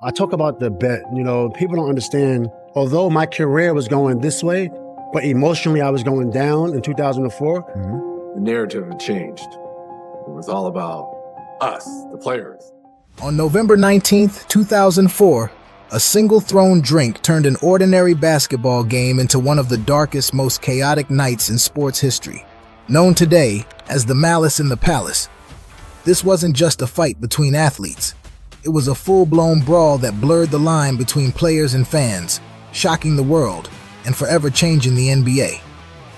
I talk about the bet. People don't understand, although my career was going this way, but emotionally I was going down in 2004. The narrative had changed. It was all about us, the players. On November 19th, 2004, a single-thrown drink turned an ordinary basketball game into one of the darkest, most chaotic nights in sports history. Known today as the Malice in the Palace, this wasn't just a fight between athletes. It was a full-blown brawl that blurred the line between players and fans, shocking the world and forever changing the NBA.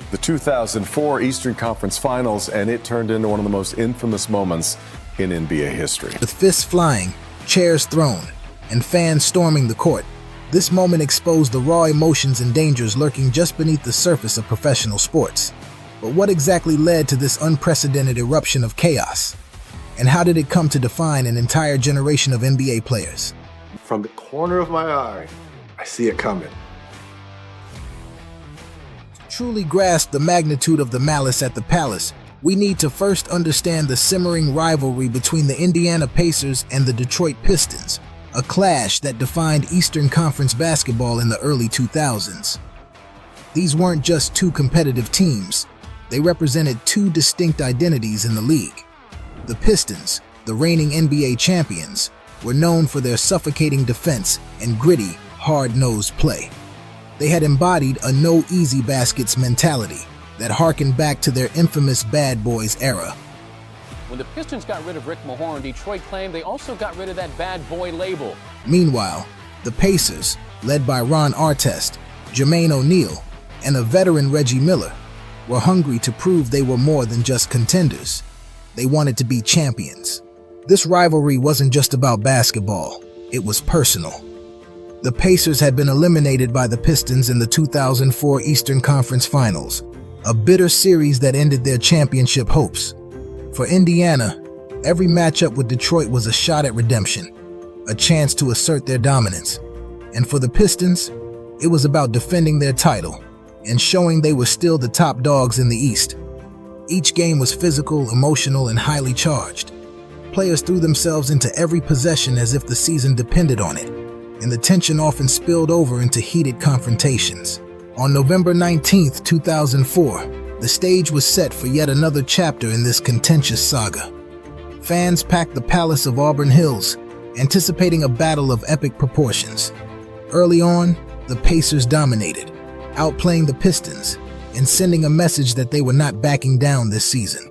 The 2004 Eastern Conference Finals, and it turned into one of the most infamous moments in NBA history. With fists flying, chairs thrown, and fans storming the court, this moment exposed the raw emotions and dangers lurking just beneath the surface of professional sports. But what exactly led to this unprecedented eruption of chaos? And how did it come to define an entire generation of NBA players? From the corner of my eye, I see it coming. To truly grasp the magnitude of the Malice at the Palace, we need to first understand the simmering rivalry between the Indiana Pacers and the Detroit Pistons, a clash that defined Eastern Conference basketball in the early 2000s. These weren't just two competitive teams, they represented two distinct identities in the league. The Pistons, the reigning NBA champions, were known for their suffocating defense and gritty, hard-nosed play. They had embodied a no-easy-baskets mentality that harkened back to their infamous Bad Boys era. When the Pistons got rid of Rick Mahorn, Detroit claimed they also got rid of that bad boy label. Meanwhile, the Pacers, led by Ron Artest, Jermaine O'Neal, and a veteran Reggie Miller, were hungry to prove they were more than just contenders. They wanted to be champions. This rivalry wasn't just about basketball, it was personal. The Pacers had been eliminated by the Pistons in the 2004 Eastern Conference Finals, a bitter series that ended their championship hopes. For Indiana, every matchup with Detroit was a shot at redemption, a chance to assert their dominance. And for the Pistons, it was about defending their title and showing they were still the top dogs in the East. Each game was physical, emotional, and highly charged. Players threw themselves into every possession as if the season depended on it, and the tension often spilled over into heated confrontations. On November 19th, 2004, the stage was set for yet another chapter in this contentious saga. Fans packed the Palace of Auburn Hills, anticipating a battle of epic proportions. Early on, the Pacers dominated, outplaying the Pistons and sending a message that they were not backing down this season.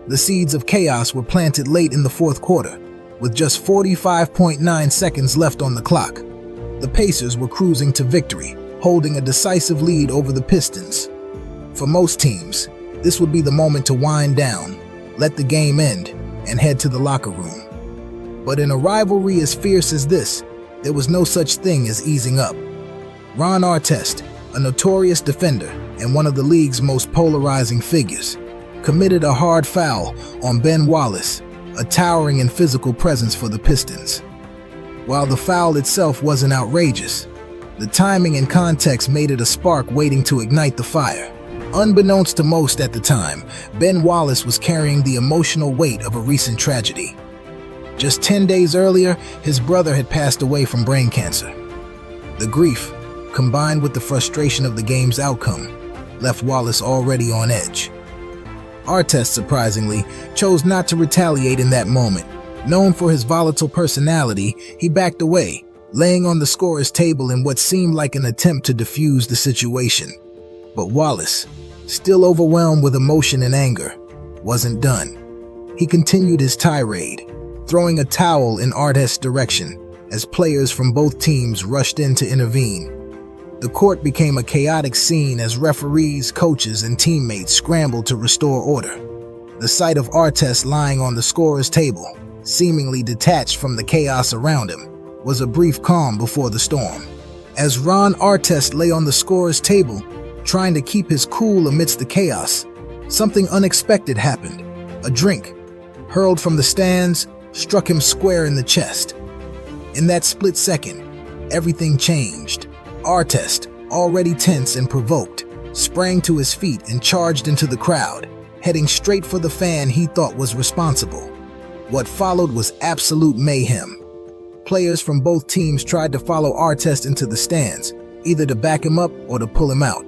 The seeds of chaos were planted late in the fourth quarter, with just 45.9 seconds left on the clock. The Pacers were cruising to victory, holding a decisive lead over the Pistons. For most teams, this would be the moment to wind down, let the game end, and head to the locker room. But in a rivalry as fierce as this, there was no such thing as easing up. Ron Artest, a notorious defender and one of the league's most polarizing figures, committed a hard foul on Ben Wallace, a towering and physical presence for the Pistons. While the foul itself wasn't outrageous, the timing and context made it a spark waiting to ignite the fire. Unbeknownst to most at the time, Ben Wallace was carrying the emotional weight of a recent tragedy. Just 10 days earlier, his brother had passed away from brain cancer. The grief, combined with the frustration of the game's outcome, left Wallace already on edge. Artest, surprisingly, chose not to retaliate in that moment. Known for his volatile personality, he backed away, laying on the scorer's table in what seemed like an attempt to defuse the situation. But Wallace, still overwhelmed with emotion and anger, wasn't done. He continued his tirade, throwing a towel in Artest's direction as players from both teams rushed in to intervene. The court became a chaotic scene as referees, coaches, and teammates scrambled to restore order. The sight of Artest lying on the scorer's table, seemingly detached from the chaos around him, was a brief calm before the storm. As Ron Artest lay on the scorer's table, trying to keep his cool amidst the chaos, something unexpected happened. A drink, hurled from the stands, struck him square in the chest. In that split second, everything changed. Artest, already tense and provoked, sprang to his feet and charged into the crowd, heading straight for the fan he thought was responsible. What followed was absolute mayhem. players from both teams tried to follow Artest into the stands, either to back him up or to pull him out.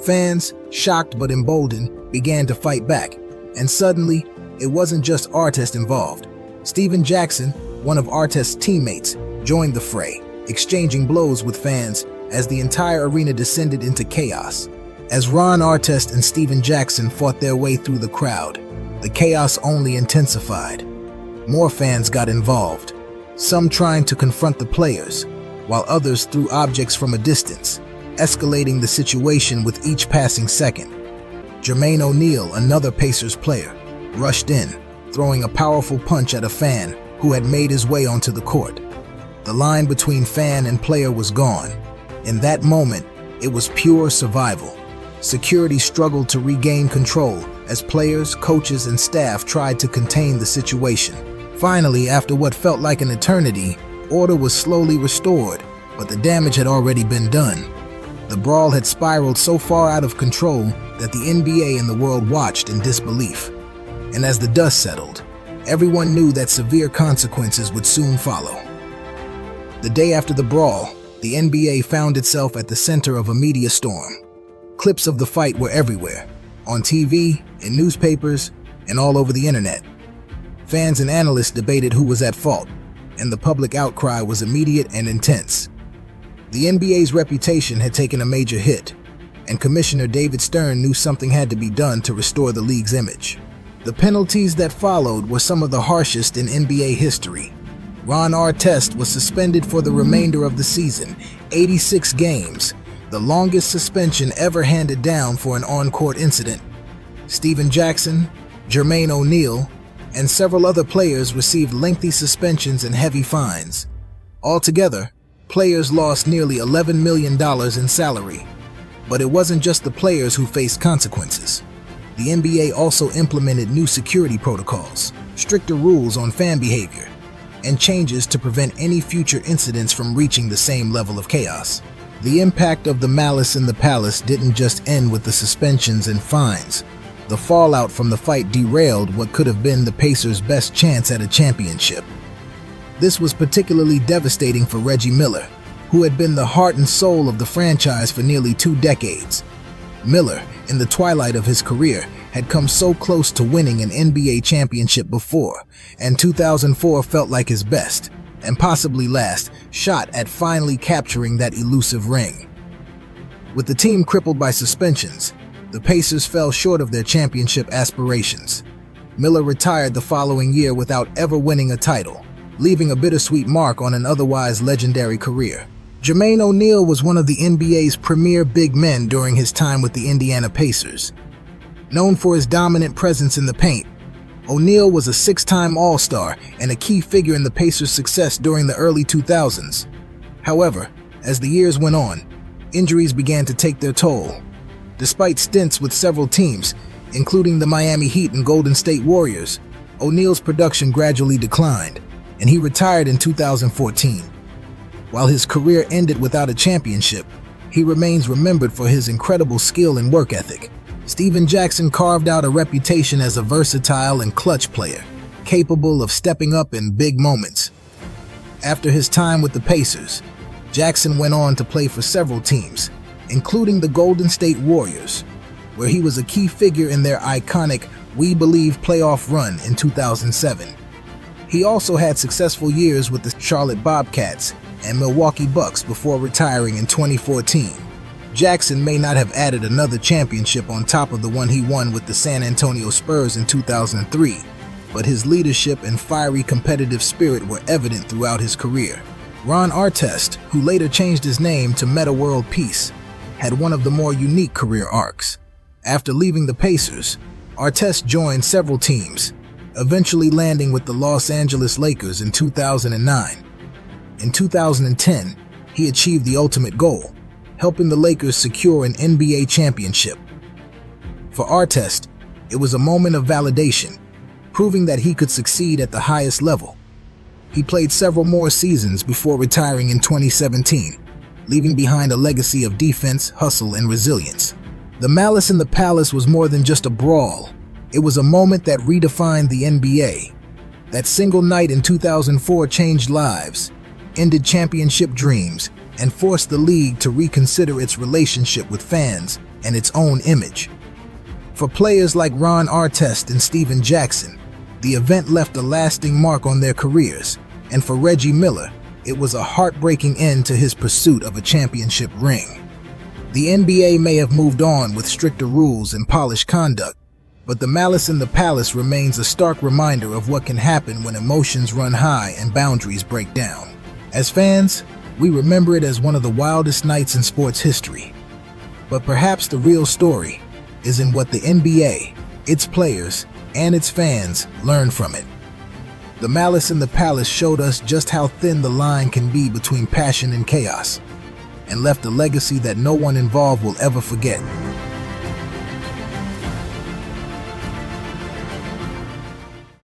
Fans, shocked but emboldened, began to fight back, and suddenly, it wasn't just Artest involved. Steven Jackson, one of Artest's teammates, joined the fray, exchanging blows with fans as the entire arena descended into chaos. As Ron Artest and Steven Jackson fought their way through the crowd, the chaos only intensified. More fans got involved, some trying to confront the players, while others threw objects from a distance, escalating the situation with each passing second. Jermaine O'Neal, another Pacers player, rushed in, throwing a powerful punch at a fan who had made his way onto the court. The line between fan and player was gone. In that moment, it was pure survival. Security struggled to regain control as players, coaches, and staff tried to contain the situation. Finally, after what felt like an eternity, order was slowly restored, but the damage had already been done. The brawl had spiraled so far out of control that the NBA and the world watched in disbelief. And as the dust settled, everyone knew that severe consequences would soon follow. The day after the brawl, the NBA found itself at the center of a media storm. Clips of the fight were everywhere, on TV, in newspapers, and all over the internet. Fans and analysts debated who was at fault, and the public outcry was immediate and intense. The NBA's reputation had taken a major hit, and Commissioner David Stern knew something had to be done to restore the league's image. The penalties that followed were some of the harshest in NBA history. Ron Artest was suspended for the remainder of the season, 86 games, the longest suspension ever handed down for an on-court incident. Steven Jackson, Jermaine O'Neal, and several other players received lengthy suspensions and heavy fines. Altogether, players lost nearly $11 million in salary. But it wasn't just the players who faced consequences. The NBA also implemented new security protocols, stricter rules on fan behavior, and changes to prevent any future incidents from reaching the same level of chaos. The impact of the Malice in the Palace didn't just end with the suspensions and fines. The fallout from the fight derailed what could have been the Pacers' best chance at a championship. This was particularly devastating for Reggie Miller, who had been the heart and soul of the franchise for nearly 2 decades. Miller, in the twilight of his career, had come so close to winning an NBA championship before, and 2004 felt like his best, and possibly last, shot at finally capturing that elusive ring. With the team crippled by suspensions, the Pacers fell short of their championship aspirations. Miller retired the following year without ever winning a title, leaving a bittersweet mark on an otherwise legendary career. Jermaine O'Neal was one of the NBA's premier big men during his time with the Indiana Pacers. Known for his dominant presence in the paint, O'Neal was a 6-time All-Star and a key figure in the Pacers' success during the early 2000s. However, as the years went on, injuries began to take their toll. Despite stints with several teams, including the Miami Heat and Golden State Warriors, O'Neal's production gradually declined, and he retired in 2014. While his career ended without a championship, he remains remembered for his incredible skill and work ethic. Steven Jackson carved out a reputation as a versatile and clutch player, capable of stepping up in big moments. After his time with the Pacers, Jackson went on to play for several teams, including the Golden State Warriors, where he was a key figure in their iconic We Believe playoff run in 2007. He also had successful years with the Charlotte Bobcats and Milwaukee Bucks before retiring in 2014. Jackson may not have added another championship on top of the one he won with the San Antonio Spurs in 2003, but his leadership and fiery competitive spirit were evident throughout his career. Ron Artest, who later changed his name to Metta World Peace, had one of the more unique career arcs. After leaving the Pacers, Artest joined several teams, eventually landing with the Los Angeles Lakers in 2009. In 2010, he achieved the ultimate goal, helping the Lakers secure an NBA championship. For Artest, it was a moment of validation, proving that he could succeed at the highest level. He played several more seasons before retiring in 2017, leaving behind a legacy of defense, hustle, and resilience. The Malice in the Palace was more than just a brawl. It was a moment that redefined the NBA. That single night in 2004 changed lives, ended championship dreams and forced the league to reconsider its relationship with fans and its own image. For players like Ron Artest and Steven Jackson, the event left a lasting mark on their careers, and for Reggie Miller, it was a heartbreaking end to his pursuit of a championship ring. The NBA may have moved on with stricter rules and polished conduct, but the Malice in the Palace remains a stark reminder of what can happen when emotions run high and boundaries break down. As fans, we remember it as one of the wildest nights in sports history. But perhaps the real story is in what the NBA, its players, and its fans learned from it. The Malice in the Palace showed us just how thin the line can be between passion and chaos, and left a legacy that no one involved will ever forget.